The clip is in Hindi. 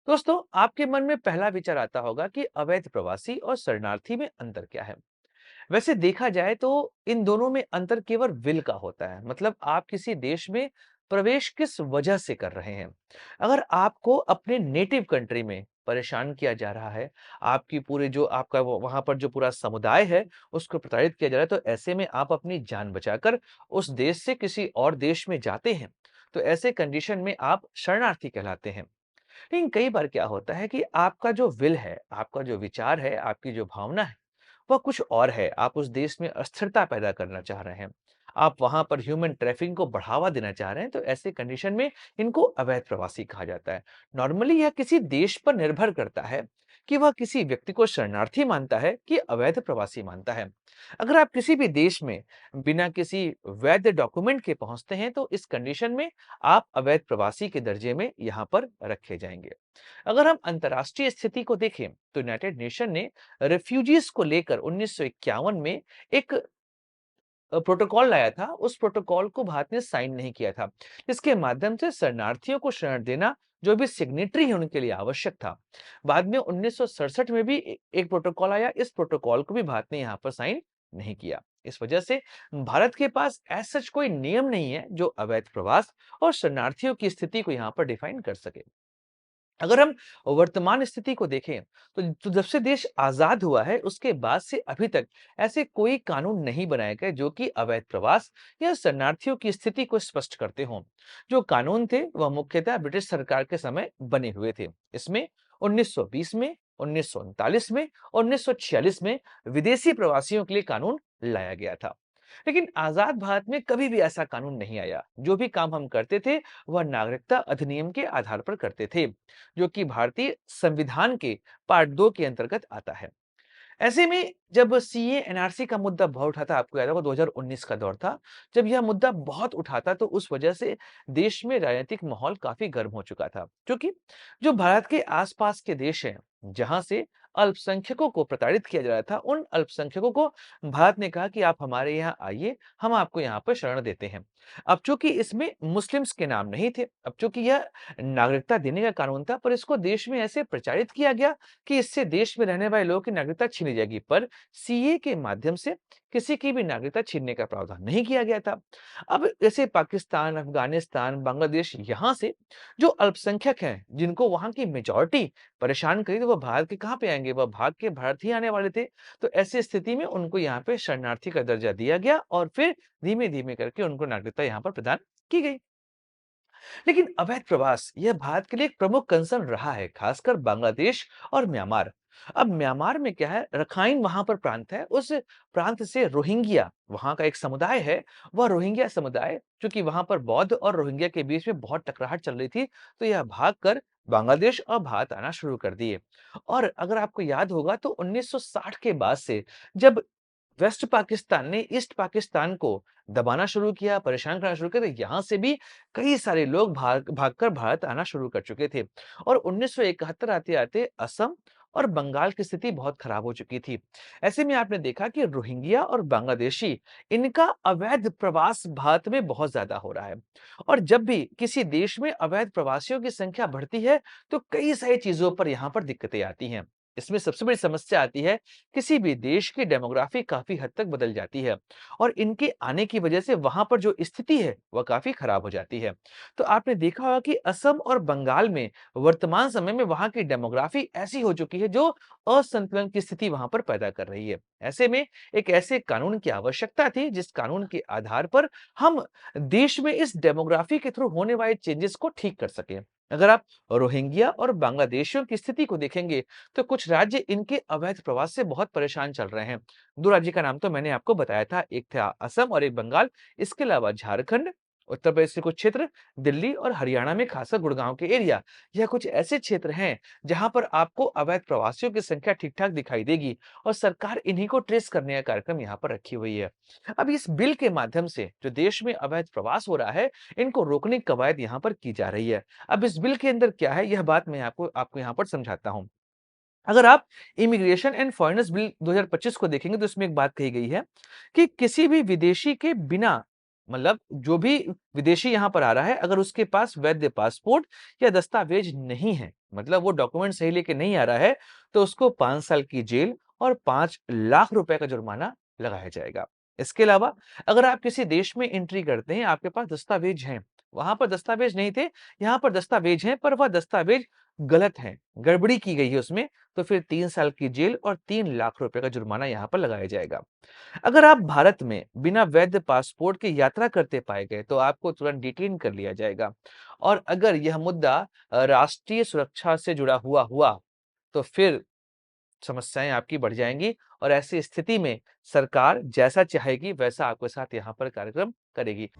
दोस्तों, आपके मन में पहला विचार आता होगा कि अवैध प्रवासी और शरणार्थी में अंतर क्या है। वैसे देखा जाए तो इन दोनों में अंतर केवल विल का होता है। मतलब आप किसी देश में प्रवेश किस वजह से कर रहे हैं। अगर आपको अपने नेटिव कंट्री में परेशान किया जा रहा है, आपकी पूरे जो आपका वहां पर जो पूरा समुदाय है उसको प्रताड़ित किया जा रहा है, तो ऐसे में आप अपनी जान बचाकर उस देश से किसी और देश में जाते हैं, तो ऐसे कंडीशन में आप शरणार्थी कहलाते हैं। लेकिन कई बार क्या होता है कि आपका जो विल है, आपका जो विचार है, आपकी जो भावना है, वह कुछ और है। आप उस देश में अस्थिरता पैदा करना चाह रहे हैं। आप वहां पर ह्यूमन ट्रैफिकिंग को बढ़ावा देना चाह रहे हैं, तो ऐसे कंडीशन में इनको अवैध प्रवासी कहा जाता है। नॉर्मली यह किसी देश पर निर्भर करता है कि वह किसी व्यक्ति को शरणार्थी मानता है कि अवैध प्रवासी मानता है। अगर आप किसी भी देश में बिना किसी वैध डॉक्यूमेंट के पहुंचते हैं, तो इस कंडीशन में आप अवैध प्रवासी के दर्जे में यहाँ पर रखे जाएंगे। अगर हम अंतर्राष्ट्रीय स्थिति को देखें, तो यूनाइटेड नेशन ने रिफ्यूजीज को लेकर 1951 में एक प्रोटोकॉल लाया था। उस प्रोटोकॉल को भारत ने साइन नहीं किया था, जिसके माध्यम से शरणार्थियों को शरण देना जो भी सिग्नेटरी है उनके लिए आवश्यक था। बाद में 1967 में भी एक प्रोटोकॉल आया। इस प्रोटोकॉल को भी भारत ने यहाँ पर साइन नहीं किया। इस वजह से भारत के पास ऐसा सच कोई नियम नहीं है जो अवैध प्रवास और शरणार्थियों की स्थिति को यहाँ पर डिफाइन कर सके। अगर हम वर्तमान स्थिति को देखें, तो जब से देश आजाद हुआ है उसके बाद से अभी तक ऐसे कोई कानून नहीं बनाए गए जो कि अवैध प्रवास या शरणार्थियों की स्थिति को स्पष्ट करते हों। जो कानून थे वह मुख्यतः ब्रिटिश सरकार के समय बने हुए थे। इसमें 1920 में, 1939 में और 1946 में विदेशी प्रवासियों के लिए कानून लाया गया था। लेकिन आजाद भारत में कभी भी ऐसा कानून नहीं आया। जो भी काम हम करते थे वह नागरिकता अधिनियम के आधार पर करते थे, जो कि भारतीय संविधान के पार्ट 2 के अंतर्गत आता है। ऐसे में जब सीए एनआरसी का मुद्दा बहुत उठा था, आपको याद होगा 2019 का दौर था, जब यह मुद्दा बहुत उठा था, तो उस वजह से देश में राजनीतिक माहौल काफी गर्म हो चुका था। क्योंकि जो भारत के आसपास के देश हैं, जहां से अल्पसंख्यकों को प्रताड़ित किया जा रहा था, उन अल्पसंख्यकों को भारत ने कहा कि आप हमारे यहाँ आइए, हम आपको यहाँ पर शरण देते हैं। अब चूंकि इसमें मुस्लिम्स के नाम नहीं थे, अब चूंकि यह नागरिकता देने का कानून था, पर इसको देश में ऐसे प्रचारित किया गया कि इससे देश में रहने वाले लोगों की नागरिकता छीनी जाएगी। पर सीए के माध्यम से किसी की भी नागरिकता छीनने का प्रावधान नहीं किया गया था। अब जैसे पाकिस्तान, अफगानिस्तान, बांग्लादेश, यहाँ से जो अल्पसंख्यक हैं, जिनको वहां की मेजॉरिटी परेशान करी, तो वह भारत के कहाँ पे आएंगे, वह भाग के भारत ही आने वाले थे। तो ऐसी स्थिति में उनको यहाँ पे शरणार्थी का दर्जा दिया गया और फिर धीमे धीमे करके उनको नागरिकता यहाँ पर प्रदान की गई। लेकिन अवैध प्रवास यह भारत के लिए एक प्रमुख कंसर्न रहा है, खासकर बांग्लादेश और म्यांमार। अब म्यांमार में क्या है, रखाइन वहां पर प्रांत है। उस प्रांत से रोहिंग्या, वहां का एक समुदाय है, वह रोहिंग्या समुदाय, क्योंकि वहां पर बौद्ध और रोहिंग्या के बीच में बहुत टकराहट चल रही थी, तो यह भागकर बांग्लादेश और भारत आना शुरू कर दिए। और अगर आपको याद होगा तो 1960 के बाद से जब वेस्ट पाकिस्तान ने ईस्ट पाकिस्तान को दबाना शुरू किया, परेशान करना शुरू किया, तो यहाँ से भी कई सारे लोग भागकर भारत आना शुरू कर चुके थे। और 1971 आते-आते असम और बंगाल की स्थिति बहुत खराब हो चुकी थी। ऐसे में आपने देखा कि रोहिंग्या और बांग्लादेशी, इनका अवैध प्रवास भारत में बहुत ज्यादा हो रहा है। और जब भी किसी देश में अवैध प्रवासियों की संख्या बढ़ती है, तो कई सारी चीजों पर यहाँ पर दिक्कतें आती हैं। इसमें सबसे बड़ी समस्या आती है, किसी भी देश की डेमोग्राफी काफी हद तक बदल जाती है और इनके आने की वजह से वहां पर जो स्थिति है वह काफी खराब हो जाती है। तो आपने देखा होगा कि असम और बंगाल में वर्तमान समय में वहां की डेमोग्राफी ऐसी हो चुकी है जो असंतुलन की स्थिति वहां पर पैदा कर रही है। ऐसे में एक ऐसे कानून की आवश्यकता थी जिस कानून के आधार पर हम देश में इस डेमोग्राफी के थ्रू होने वाले चेंजेस को ठीक कर सकें। अगर आप रोहिंग्या और बांग्लादेशियों की स्थिति को देखेंगे, तो कुछ राज्य इनके अवैध प्रवास से बहुत परेशान चल रहे हैं। 2 राज्य का नाम तो मैंने आपको बताया था, एक था असम और एक बंगाल। इसके अलावा झारखंड, उत्तर प्रदेश के कुछ क्षेत्र, दिल्ली और हरियाणा में खासकर गुड़गांव के एरिया, यह कुछ ऐसे क्षेत्र हैं जहां पर आपको अवैध प्रवासियों की संख्या ठीक-ठाक दिखाई देगी और सरकार इन्हीं को ट्रेस करने का कार्यक्रम यहाँ पर रखी हुई है। अब इस बिल के माध्यम से जो देश में अवैध प्रवास हो रहा है, इनको रोकने की कवायद यहाँ पर की जा रही है। अब इस बिल के अंदर क्या है, यह बात मैं आपको आपको यहाँ पर समझाता हूँ। अगर आप इमिग्रेशन एंड फॉरेनर्स बिल 2025 को देखेंगे, तो इसमें एक बात कही गई है कि किसी भी विदेशी के बिना मतलब जो भी विदेशी यहाँ पर आ रहा है, अगर उसके पास वैध पासपोर्ट या दस्तावेज नहीं है, मतलब वो डॉक्यूमेंट सही लेके नहीं आ रहा है, तो उसको 5 साल की जेल और 5 लाख रुपए का जुर्माना लगाया जाएगा। इसके अलावा अगर आप किसी देश में एंट्री करते हैं, आपके पास दस्तावेज हैं, वहां पर दस्तावेज नहीं थे, यहाँ पर दस्तावेज हैं, पर वह दस्तावेज गलत है, गड़बड़ी की गई है उसमें, तो फिर 3 साल की जेल और 3 लाख रुपए का जुर्माना यहाँ पर लगाया जाएगा। अगर आप भारत में बिना वैध पासपोर्ट के यात्रा करते पाए गए तो आपको तुरंत डिटेन कर लिया जाएगा। और अगर यह मुद्दा राष्ट्रीय सुरक्षा से जुड़ा हुआ तो फिर समस्याएं आपकी बढ़ जाएंगी और ऐसी स्थिति में सरकार जैसा चाहेगी वैसा आपके साथ यहाँ पर कार्यक्रम करेगी।